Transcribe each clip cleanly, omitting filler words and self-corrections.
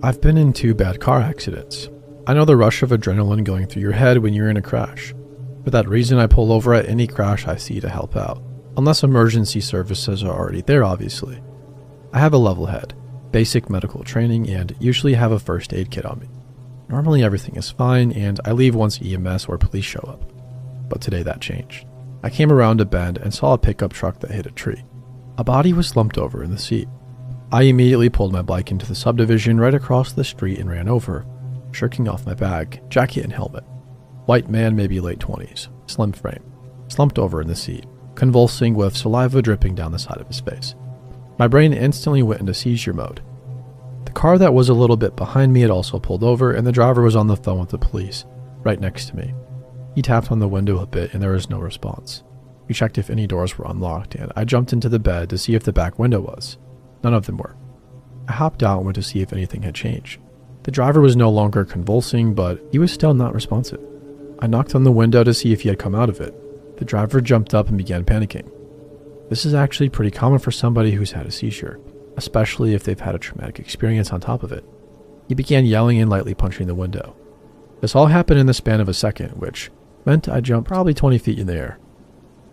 I've been in 2 bad car accidents. I know the rush of adrenaline going through your head when you're in a crash. For that reason, I pull over at any crash I see to help out. Unless emergency services are already there, obviously. I have a level head, basic medical training, and usually have a first aid kit on me. Normally everything is fine, and I leave once EMS or police show up. But today that changed. I came around a bend and saw a pickup truck that hit a tree. A body was slumped over in the seat. I immediately pulled my bike into the subdivision right across the street and ran over, jerking off my bag, jacket, and helmet. White man, maybe late 20s, slim frame, slumped over in the seat, convulsing with saliva dripping down the side of his face. My brain instantly went into seizure mode. The car that was a little bit behind me had also pulled over, and the driver was on the phone with the police, right next to me. He tapped on the window a bit and there was no response. We checked if any doors were unlocked, and I jumped into the bed to see if the back window was. None of them were. I hopped out and went to see if anything had changed. The driver was no longer convulsing, but he was still not responsive. I knocked on the window to see if he had come out of it. The driver jumped up and began panicking. This is actually pretty common for somebody who's had a seizure, especially if they've had a traumatic experience on top of it. He began yelling and lightly punching the window. This all happened in the span of a second, which meant I jumped probably 20 feet in the air.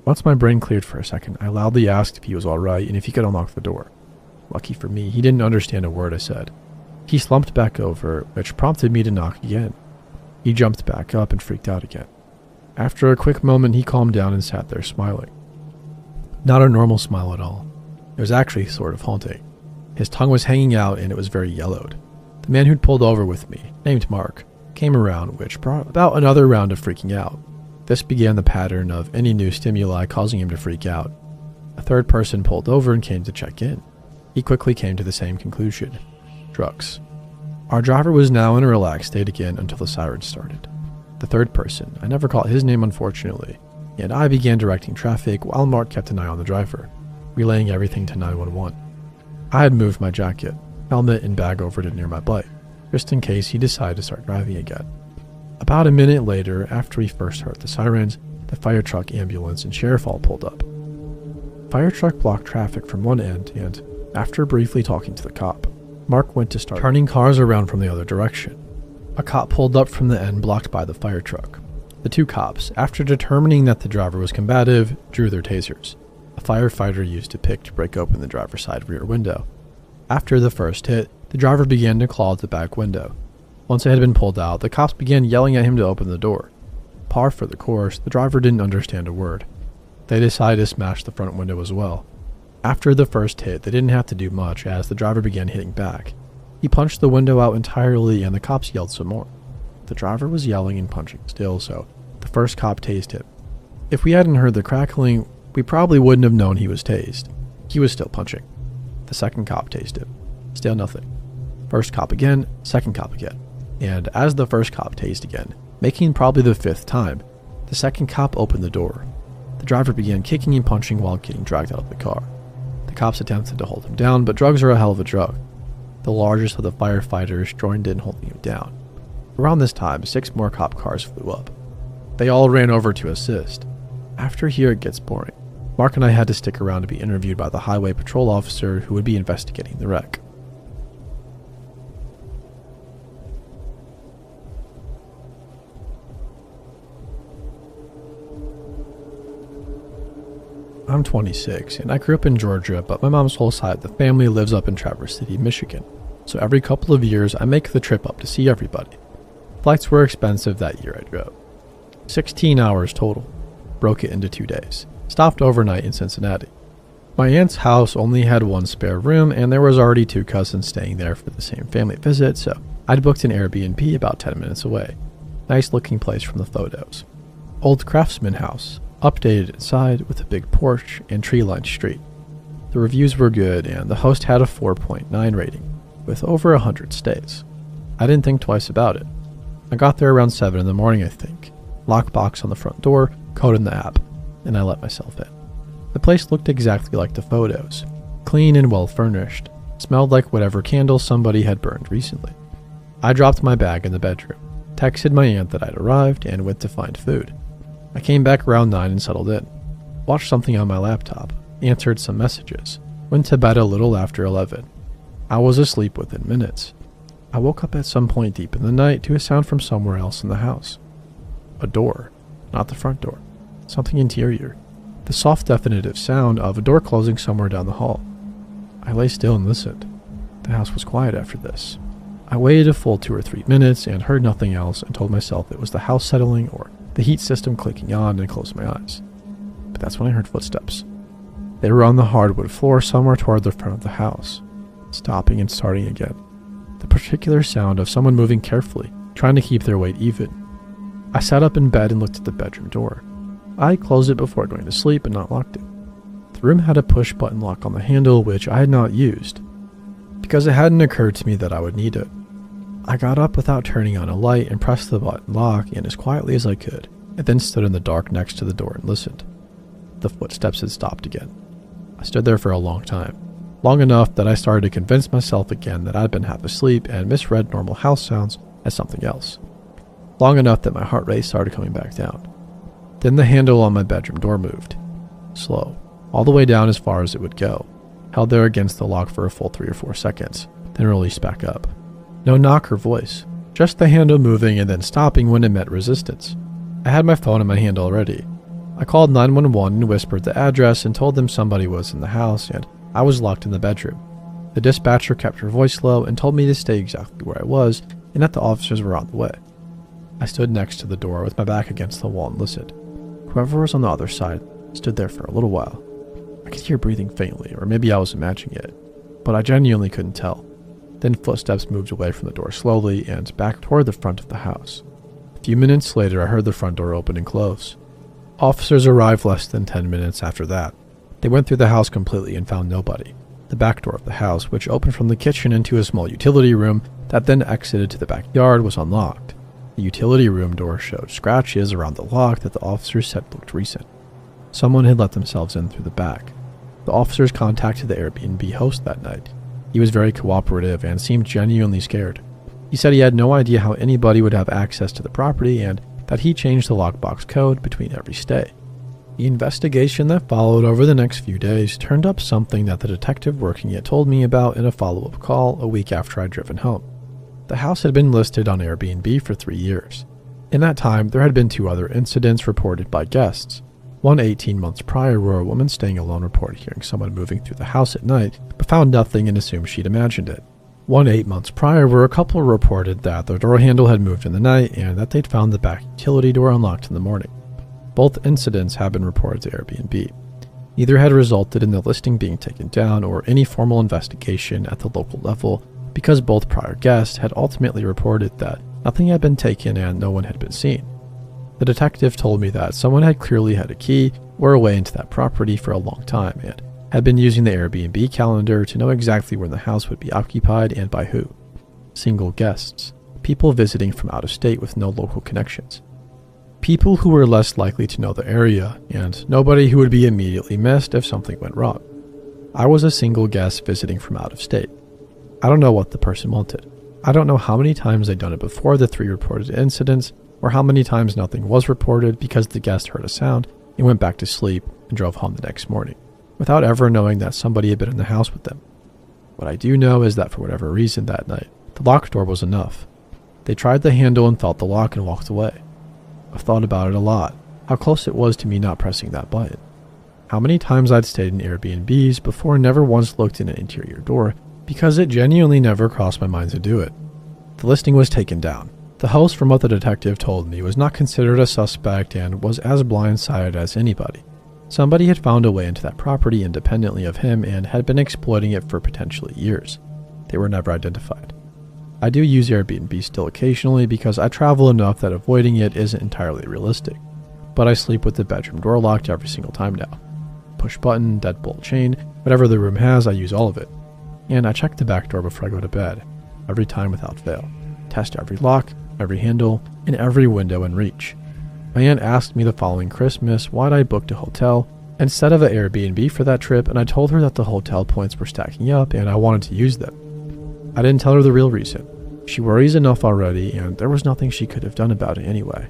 Once my brain cleared for a second, I loudly asked if he was alright and if he could unlock the door. Lucky for me, he didn't understand a word I said. He slumped back over, which prompted me to knock again. He jumped back up and freaked out again. After a quick moment, he calmed down and sat there smiling. Not a normal smile at all. It was actually sort of haunting. His tongue was hanging out and it was very yellowed. The man who'd pulled over with me, named Mark, came around, which brought about another round of freaking out. This began the pattern of any new stimuli causing him to freak out. A third person pulled over and came to check in. He quickly came to the same conclusion: drugs. Our driver was now in a relaxed state again until the sirens started. The third person, I never caught his name unfortunately, and I began directing traffic while Mark kept an eye on the driver, relaying everything to 911. I had moved my jacket, helmet, and bag over to near my bike, just in case he decided to start driving again. About a minute later, after we first heard the sirens, the fire truck, ambulance, and sheriff all pulled up. Fire truck blocked traffic from one end, and after briefly talking to the cop, Mark went to start turning cars around from the other direction. A cop pulled up from the end blocked by the fire truck. The 2 cops, after determining that the driver was combative, drew their tasers. A firefighter used a pick to break open the driver's side rear window. After the first hit, the driver began to claw at the back window. Once it had been pulled out, the cops began yelling at him to open the door. Par for the course, the driver didn't understand a word. They decided to smash the front window as well. After the first hit, they didn't have to do much as the driver began hitting back. He punched the window out entirely and the cops yelled some more. The driver was yelling and punching still, so the first cop tased him. If we hadn't heard the crackling, we probably wouldn't have known he was tased. He was still punching. The second cop tased him. Still nothing. First cop again, second cop again. And as the first cop tased again, making probably the 5th time, the second cop opened the door. The driver began kicking and punching while getting dragged out of the car. The cops attempted to hold him down, but drugs are a hell of a drug. The largest of the firefighters joined in holding him down. Around this time, 6 more cop cars flew up. They all ran over to assist. After here it gets boring. Mark and I had to stick around to be interviewed by the highway patrol officer who would be investigating the wreck. I'm 26 and I grew up in Georgia, but my mom's whole side of the family lives up in Traverse City, Michigan. So every couple of years I make the trip up to see everybody. Flights were expensive that year I drove. 16 hours total. Broke it into 2 days. Stopped overnight in Cincinnati. My aunt's house only had 1 spare room and there was already 2 cousins staying there for the same family visit, so I'd booked an Airbnb about 10 minutes away. Nice looking place from the photos. Old craftsman house. Updated inside with a big porch and tree-lined street. The reviews were good and the host had a 4.9 rating with over 100 stays. I didn't think twice about it. I got there around 7 in the morning I think. Lockbox on the front door, code in the app, and I let myself in. The place looked exactly like the photos. Clean and well furnished. Smelled like whatever candles somebody had burned recently. I dropped my bag in the bedroom, texted my aunt that I'd arrived, and went to find food. I came back around 9 and settled in. Watched something on my laptop, answered some messages, went to bed a little after 11. I was asleep within minutes. I woke up at some point deep in the night to a sound from somewhere else in the house. A door, not the front door, something interior. The soft definitive sound of a door closing somewhere down the hall. I lay still and listened. The house was quiet after this. I waited a full 2 or 3 minutes and heard nothing else and told myself it was the house settling or the heat system clicking on and closed my eyes. But that's when I heard footsteps. They were on the hardwood floor somewhere toward the front of the house, stopping and starting again. The particular sound of someone moving carefully, trying to keep their weight even. I sat up in bed and looked at the bedroom door. I closed it before going to sleep and not locked it. The room had a push button lock on the handle, which I had not used, because it hadn't occurred to me that I would need it. I got up without turning on a light and pressed the button lock in as quietly as I could, and then stood in the dark next to the door and listened. The footsteps had stopped again. I stood there for a long time, long enough that I started to convince myself again that I'd been half asleep and misread normal house sounds as something else. Long enough that my heart rate started coming back down. Then the handle on my bedroom door moved. Slow, all the way down as far as it would go, held there against the lock for a full 3 or 4 seconds, then released back up. No knock or voice, just the handle moving and then stopping when it met resistance. I had my phone in my hand already. I called 911 and whispered the address and told them somebody was in the house and I was locked in the bedroom. The dispatcher kept her voice low and told me to stay exactly where I was and that the officers were on the way. I stood next to the door with my back against the wall and listened. Whoever was on the other side stood there for a little while. I could hear breathing faintly, or maybe I was imagining it, but I genuinely couldn't tell. Then footsteps moved away from the door slowly and back toward the front of the house. A few minutes later, I heard the front door open and close. Officers arrived less than 10 minutes after that. They went through the house completely and found nobody. The back door of the house, which opened from the kitchen into a small utility room that then exited to the backyard, was unlocked. The utility room door showed scratches around the lock that the officers said looked recent. Someone had let themselves in through the back. The officers contacted the Airbnb host that night. He was very cooperative and seemed genuinely scared. He said he had no idea how anybody would have access to the property and that he changed the lockbox code between every stay. The investigation that followed over the next few days turned up something that the detective working it told me about in a follow-up call a week after I'd driven home. The house had been listed on Airbnb for 3 years. In that time, there had been 2 other incidents reported by guests. One 18 months prior where a woman staying alone reported hearing someone moving through the house at night, but found nothing and assumed she'd imagined it. One 8 months prior where a couple reported that their door handle had moved in the night and that they'd found the back utility door unlocked in the morning. Both incidents have been reported to Airbnb. Neither had resulted in the listing being taken down or any formal investigation at the local level because both prior guests had ultimately reported that nothing had been taken and no one had been seen. The detective told me that someone had clearly had a key or a way into that property for a long time and had been using the Airbnb calendar to know exactly when the house would be occupied and by who. Single guests, people visiting from out of state with no local connections. People who were less likely to know the area, and nobody who would be immediately missed if something went wrong. I was a single guest visiting from out of state. I don't know what the person wanted. I don't know how many times they'd done it before the 3 reported incidents, or how many times nothing was reported because the guest heard a sound and went back to sleep and drove home the next morning, without ever knowing that somebody had been in the house with them. What I do know is that for whatever reason that night, the locked door was enough. They tried the handle and felt the lock and walked away. I've thought about it a lot, how close it was to me not pressing that button. How many times I'd stayed in Airbnbs before and never once looked in an interior door because it genuinely never crossed my mind to do it. The listing was taken down. The host, from what the detective told me, was not considered a suspect and was as blindsided as anybody. Somebody had found a way into that property independently of him and had been exploiting it for potentially years. They were never identified. I do use Airbnb still occasionally because I travel enough that avoiding it isn't entirely realistic. But I sleep with the bedroom door locked every single time now. Push button, deadbolt chain, whatever the room has, I use all of it. And I check the back door before I go to bed, every time without fail. Test every lock, every handle, and every window in reach. My aunt asked me the following Christmas why'd I booked a hotel instead of an Airbnb for that trip, and I told her that the hotel points were stacking up and I wanted to use them. I didn't tell her the real reason. She worries enough already, and there was nothing she could have done about it anyway.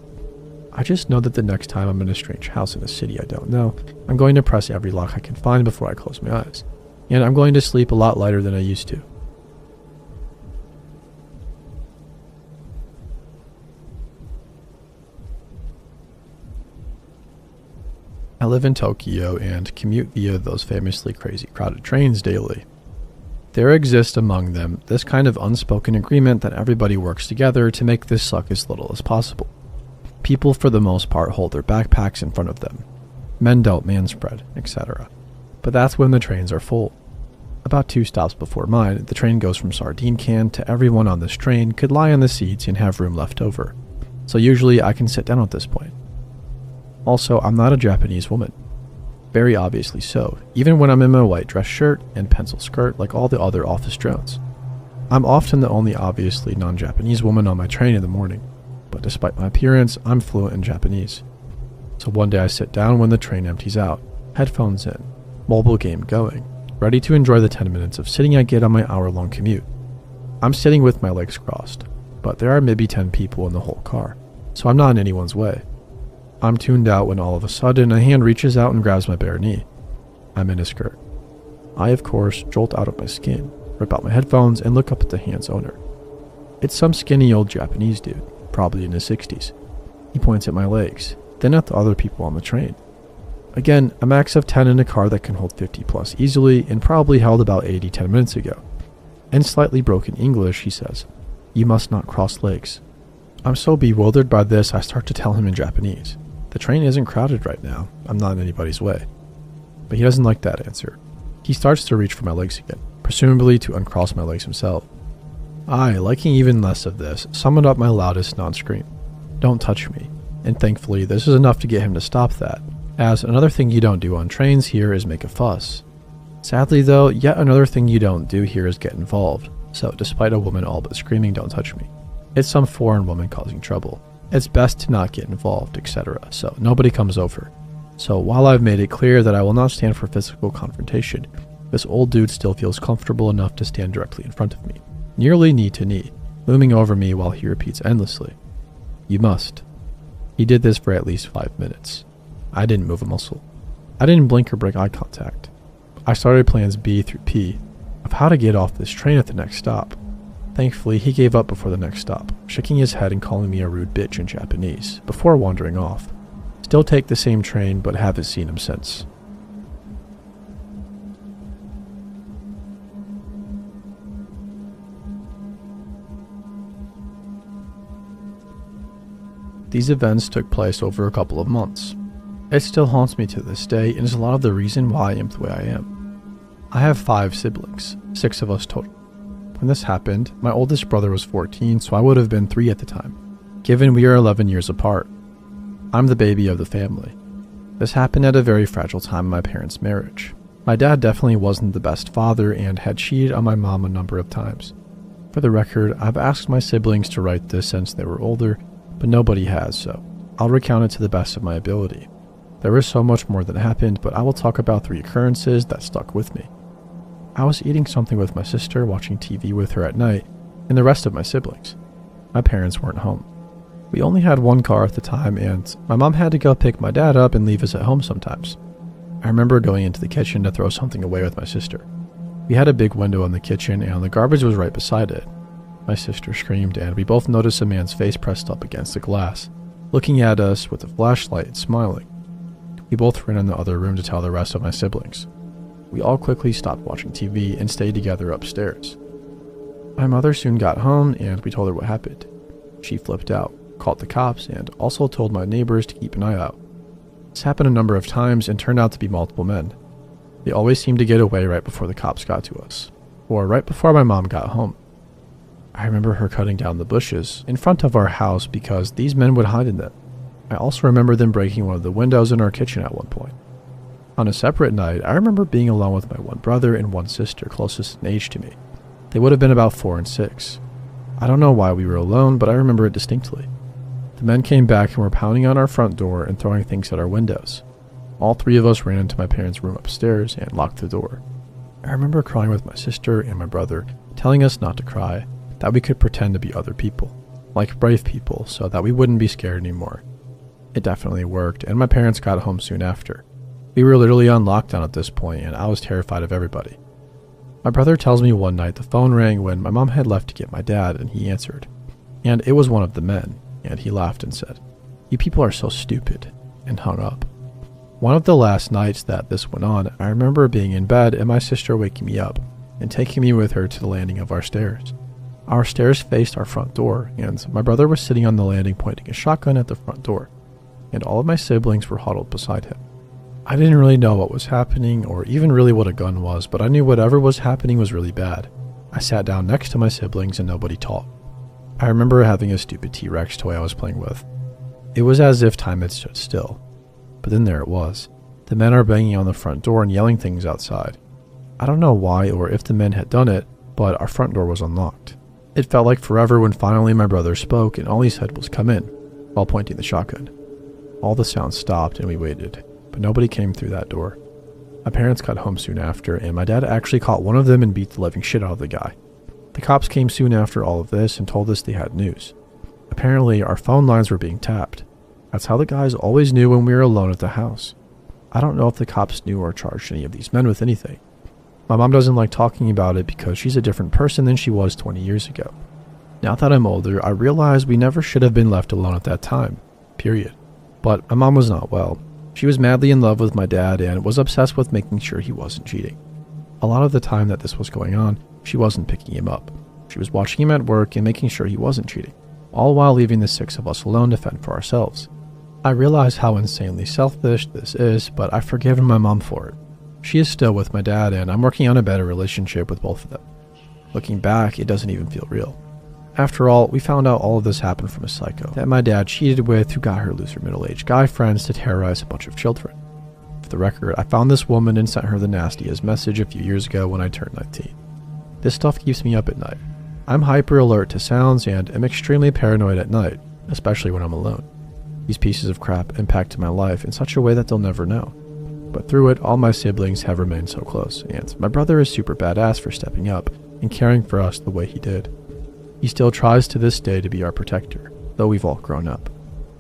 I just know that the next time I'm in a strange house in a city I don't know, I'm going to press every lock I can find before I close my eyes. And I'm going to sleep a lot lighter than I used to. I live in Tokyo and commute via those famously crazy crowded trains daily. There exists among them this kind of unspoken agreement that everybody works together to make this suck as little as possible. People for the most part hold their backpacks in front of them. Men don't manspread, etc. But that's when the trains are full. About 2 stops before mine, the train goes from sardine can to everyone on this train could lie on the seats and have room left over. So usually I can sit down at this point. Also, I'm not a Japanese woman. Very obviously so, even when I'm in my white dress shirt and pencil skirt like all the other office drones. I'm often the only obviously non-Japanese woman on my train in the morning, but despite my appearance, I'm fluent in Japanese. So one day I sit down when the train empties out, headphones in, mobile game going, ready to enjoy the 10 minutes of sitting I get on my hour-long commute. I'm sitting with my legs crossed, but there are maybe 10 people in the whole car, so I'm not in anyone's way. I'm tuned out when all of a sudden a hand reaches out and grabs my bare knee. I'm in a skirt. I, of course, jolt out of my skin, rip out my headphones, and look up at the hand's owner. It's some skinny old Japanese dude, probably in his 60s. He points at my legs, then at the other people on the train. Again, a max of 10 in a car that can hold 50 plus easily and probably held about 80 10 minutes ago. In slightly broken English, he says, "You must not cross legs." I'm so bewildered by this, I start to tell him in Japanese. The train isn't crowded right now. I'm not in anybody's way. But he doesn't like that answer. He starts to reach for my legs again, presumably to uncross my legs himself. I, liking even less of this, summoned up my loudest non-scream. "Don't touch me." And thankfully, this is enough to get him to stop that, as another thing you don't do on trains here is make a fuss. Sadly though, yet another thing you don't do here is get involved. So despite a woman all but screaming, "Don't touch me," it's some foreign woman causing trouble. It's best to not get involved, etc. So nobody comes over. So while I've made it clear that I will not stand for physical confrontation, this old dude still feels comfortable enough to stand directly in front of me, nearly knee to knee, looming over me while he repeats endlessly, "You must." He did this for at least 5 minutes. I didn't move a muscle. I didn't blink or break eye contact. I started plans B through P of how to get off this train at the next stop. Thankfully, he gave up before the next stop, shaking his head and calling me a rude bitch in Japanese, before wandering off. Still take the same train, but haven't seen him since. These events took place over a couple of months. It still haunts me to this day and is a lot of the reason why I am the way I am. I have 5 siblings, 6 of us total. When this happened, my oldest brother was 14, so I would have been 3 at the time, given we are 11 years apart. I'm the baby of the family. This happened at a very fragile time in my parents' marriage. My dad definitely wasn't the best father and had cheated on my mom a number of times. For the record, I've asked my siblings to write this since they were older, but nobody has, so I'll recount it to the best of my ability. There is so much more that happened, but I will talk about 3 occurrences that stuck with me. I was eating something with my sister, watching TV with her at night, and the rest of my siblings. My parents weren't home. We only had 1 car at the time, and my mom had to go pick my dad up and leave us at home sometimes. I remember going into the kitchen to throw something away with my sister. We had a big window in the kitchen, and the garbage was right beside it. My sister screamed, and we both noticed a man's face pressed up against the glass, looking at us with a flashlight and smiling. We both ran in the other room to tell the rest of my siblings. We all quickly stopped watching TV and stayed together upstairs. My mother soon got home and we told her what happened. She flipped out, called the cops, and also told my neighbors to keep an eye out. This happened a number of times and turned out to be multiple men. They always seemed to get away right before the cops got to us, or right before my mom got home. I remember her cutting down the bushes in front of our house because these men would hide in them. I also remember them breaking one of the windows in our kitchen at one point. On a separate night, I remember being alone with my 1 brother and 1 sister closest in age to me. They would have been about 4 and 6. I don't know why we were alone, but I remember it distinctly. The men came back and were pounding on our front door and throwing things at our windows. All 3 of us ran into my parents' room upstairs and locked the door. I remember crying with my sister and my brother, telling us not to cry, that we could pretend to be other people, like brave people, so that we wouldn't be scared anymore. It definitely worked, and my parents got home soon after. We were literally on lockdown at this point, and I was terrified of everybody. My brother tells me one night the phone rang when my mom had left to get my dad, and he answered. And it was one of the men, and he laughed and said, "You people are so stupid," and hung up. One of the last nights that this went on, I remember being in bed and my sister waking me up and taking me with her to the landing of our stairs. Our stairs faced our front door, and my brother was sitting on the landing pointing a shotgun at the front door, and all of my siblings were huddled beside him. I didn't really know what was happening or even really what a gun was, but I knew whatever was happening was really bad. I sat down next to my siblings and nobody talked. I remember having a stupid T-Rex toy I was playing with. It was as if time had stood still. But then there it was. The men are banging on the front door and yelling things outside. I don't know why or if the men had done it, but our front door was unlocked. It felt like forever when finally my brother spoke and all he said was "come in," while pointing the shotgun. All the sounds stopped and we waited, but nobody came through that door. My parents got home soon after, and my dad actually caught one of them and beat the living shit out of the guy. The cops came soon after all of this and told us they had news. Apparently, our phone lines were being tapped. That's how the guys always knew when we were alone at the house. I don't know if the cops knew or charged any of these men with anything. My mom doesn't like talking about it because she's a different person than she was 20 years ago. Now that I'm older, I realize we never should have been left alone at that time. Period. But my mom was not well. She was madly in love with my dad and was obsessed with making sure he wasn't cheating. A lot of the time that this was going on, she wasn't picking him up. She was watching him at work and making sure he wasn't cheating, all while leaving the 6 of us alone to fend for ourselves. I realize how insanely selfish this is, but I've forgiven my mom for it. She is still with my dad, and I'm working on a better relationship with both of them. Looking back, it doesn't even feel real. After all, we found out all of this happened from a psycho that my dad cheated with who got her loser middle-aged guy friends to terrorize a bunch of children. For the record, I found this woman and sent her the nastiest message a few years ago when I turned 19. This stuff keeps me up at night. I'm hyper alert to sounds and am extremely paranoid at night, especially when I'm alone. These pieces of crap impacted my life in such a way that they'll never know. But through it, all my siblings have remained so close, and my brother is super badass for stepping up and caring for us the way he did. He still tries to this day to be our protector, though we've all grown up.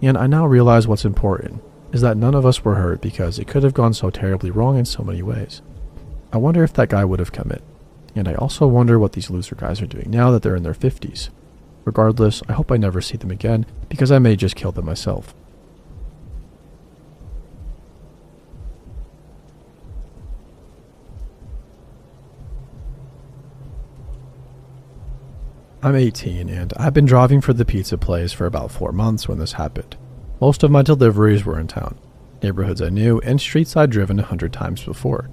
And I now realize what's important is that none of us were hurt because it could have gone so terribly wrong in so many ways. I wonder if that guy would have come in. And I also wonder what these loser guys are doing now that they're in their 50s. Regardless, I hope I never see them again because I may just kill them myself. I'm 18 and I've been driving for the pizza place for about 4 months when this happened. Most of my deliveries were in town, neighborhoods I knew, and streets I'd driven 100 times before.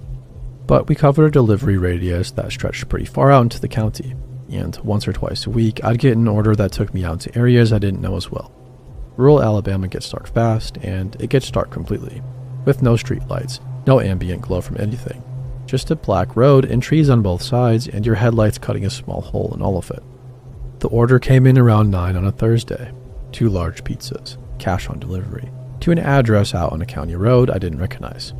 But we covered a delivery radius that stretched pretty far out into the county, and once or twice a week I'd get an order that took me out to areas I didn't know as well. Rural Alabama gets dark fast, and it gets dark completely, with no street lights, no ambient glow from anything, just a black road and trees on both sides and your headlights cutting a small hole in all of it. The order came in around 9 on a Thursday. 2 large pizzas, cash on delivery, to an address out on a county road I didn't recognize.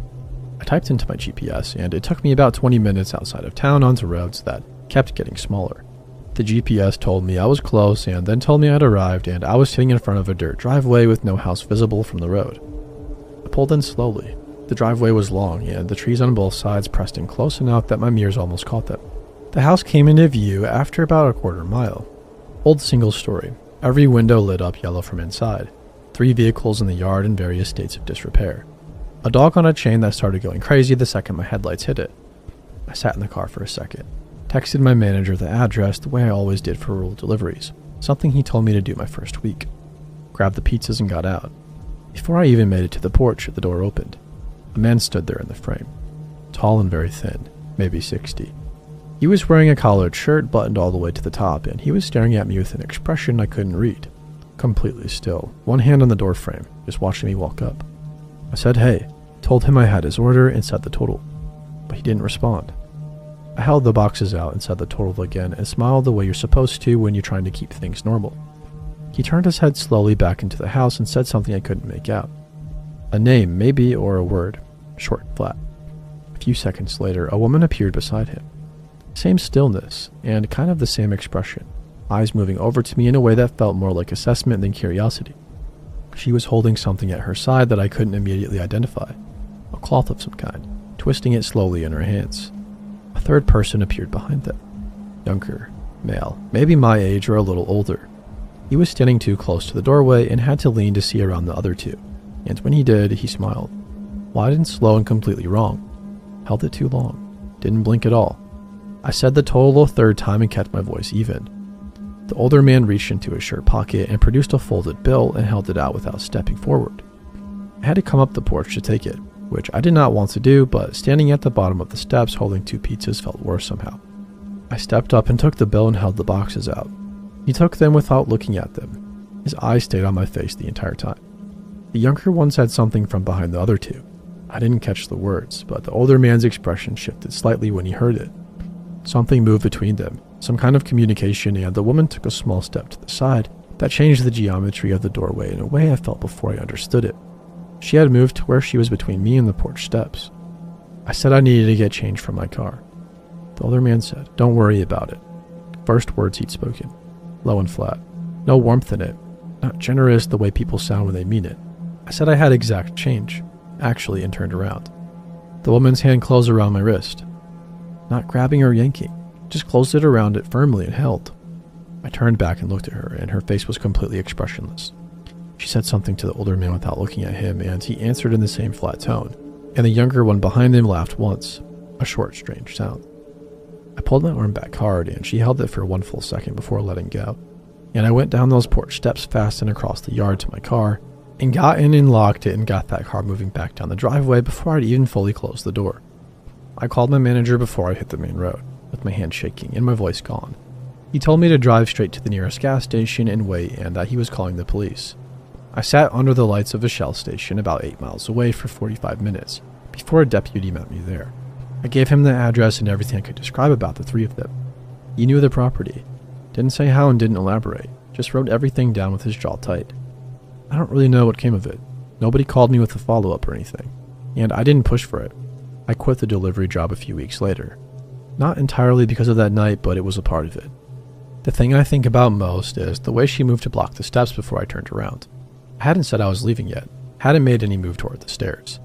I typed into my GPS and it took me about 20 minutes outside of town onto roads that kept getting smaller. The GPS told me I was close and then told me I'd arrived and I was sitting in front of a dirt driveway with no house visible from the road. I pulled in slowly. The driveway was long and the trees on both sides pressed in close enough that my mirrors almost caught them. The house came into view after about a quarter mile. Old single story, every window lit up yellow from inside, 3 vehicles in the yard in various states of disrepair. A dog on a chain that started going crazy the second my headlights hit it. I sat in the car for a second, texted my manager the address the way I always did for rural deliveries, something he told me to do my first week. Grabbed the pizzas and got out. Before I even made it to the porch, the door opened. A man stood there in the frame, tall and very thin, maybe 60. He was wearing a collared shirt buttoned all the way to the top, and he was staring at me with an expression I couldn't read. Completely still, one hand on the door frame, just watching me walk up. I said hey, told him I had his order and said the total, but he didn't respond. I held the boxes out and said the total again and smiled the way you're supposed to when you're trying to keep things normal. He turned his head slowly back into the house and said something I couldn't make out. A name, maybe, or a word, short and flat. A few seconds later, a woman appeared beside him. Same stillness, and kind of the same expression, eyes moving over to me in a way that felt more like assessment than curiosity. She was holding something at her side that I couldn't immediately identify, a cloth of some kind, twisting it slowly in her hands. A third person appeared behind them, younger, male, maybe my age or a little older. He was standing too close to the doorway and had to lean to see around the other two, and when he did, he smiled. Wide and slow and completely wrong. Held it too long. Didn't blink at all. I said the total a third time and kept my voice even. The older man reached into his shirt pocket and produced a folded bill and held it out without stepping forward. I had to come up the porch to take it, which I did not want to do, but standing at the bottom of the steps holding 2 pizzas felt worse somehow. I stepped up and took the bill and held the boxes out. He took them without looking at them. His eyes stayed on my face the entire time. The younger one said something from behind the other two. I didn't catch the words, but the older man's expression shifted slightly when he heard it. Something moved between them, some kind of communication, and the woman took a small step to the side that changed the geometry of the doorway in a way I felt before I understood it. She had moved to where she was between me and the porch steps. I said I needed to get change from my car. The older man said, "Don't worry about it." First words he'd spoken. Low and flat. No warmth in it. Not generous the way people sound when they mean it. I said I had exact change, actually, and turned around. The woman's hand closed around my wrist. Not grabbing or yanking, just closed it around it firmly and held. I turned back and looked at her, and her face was completely expressionless. She said something to the older man without looking at him, and he answered in the same flat tone, and the younger one behind him laughed once, a short, strange sound. I pulled my arm back hard, and she held it for 1 full second before letting go, and I went down those porch steps fast and across the yard to my car, and got in and locked it and got that car moving back down the driveway before I'd even fully closed the door. I called my manager before I hit the main road, with my hand shaking and my voice gone. He told me to drive straight to the nearest gas station and wait, and that he was calling the police. I sat under the lights of a Shell station about 8 miles away for 45 minutes, before a deputy met me there. I gave him the address and everything I could describe about the 3 of them. He knew the property. Didn't say how and didn't elaborate, just wrote everything down with his jaw tight. I don't really know what came of it. Nobody called me with a follow-up or anything, and I didn't push for it. I quit the delivery job a few weeks later. Not entirely because of that night, but it was a part of it. The thing I think about most is the way she moved to block the steps before I turned around. I hadn't said I was leaving yet, hadn't made any move toward the stairs.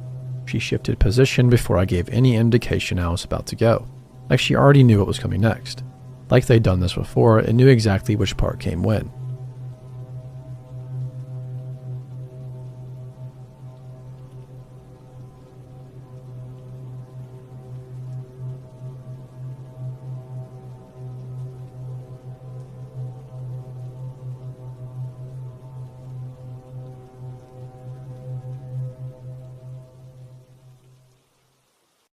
She shifted position before I gave any indication I was about to go, like she already knew what was coming next, like they'd done this before and knew exactly which part came when.